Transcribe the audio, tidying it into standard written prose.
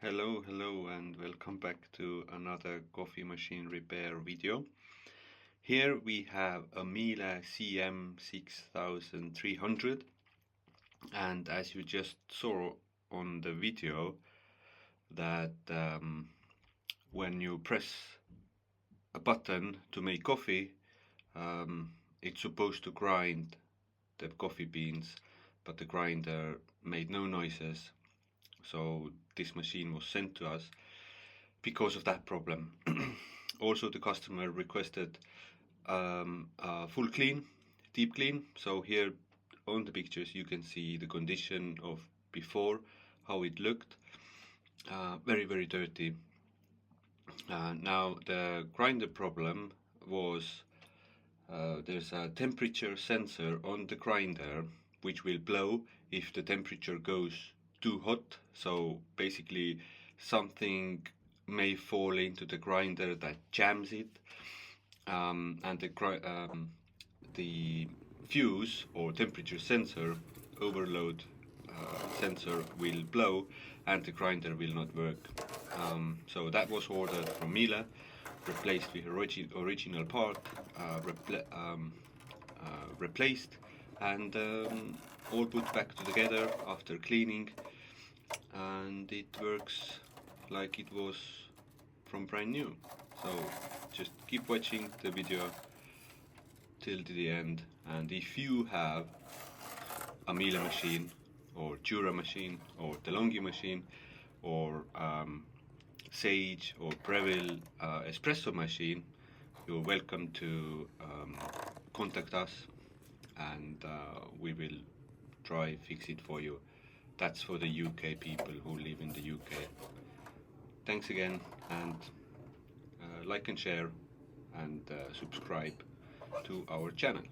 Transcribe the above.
Hello and welcome back to another coffee machine repair video. Here we have a Miele CM6300, and as you just saw on the video that when you press a button to make coffee, it's supposed to grind the coffee beans, but the grinder made no noises. So this machine was sent to us because of that problem. Also, the customer requested a full clean, deep clean. So here on the pictures you can see the condition of before, how it looked. Very dirty. Now the grinder problem was there's a temperature sensor on the grinder which will blow if the temperature goes too hot. So basically something may fall into the grinder that jams it, and the fuse or temperature sensor overload sensor will blow and the grinder will not work. So that was ordered from Miele, replaced with original part, replaced, and all put back together after cleaning, and it works like it was from brand new. So just keep watching the video till the end, and if you have a Miele machine or Jura machine or DeLonghi machine or Sage or Breville espresso machine, you're welcome to contact us, and we will try fix it for you. That's for the UK people who live in the UK. Thanks again, and like and share and subscribe to our channel.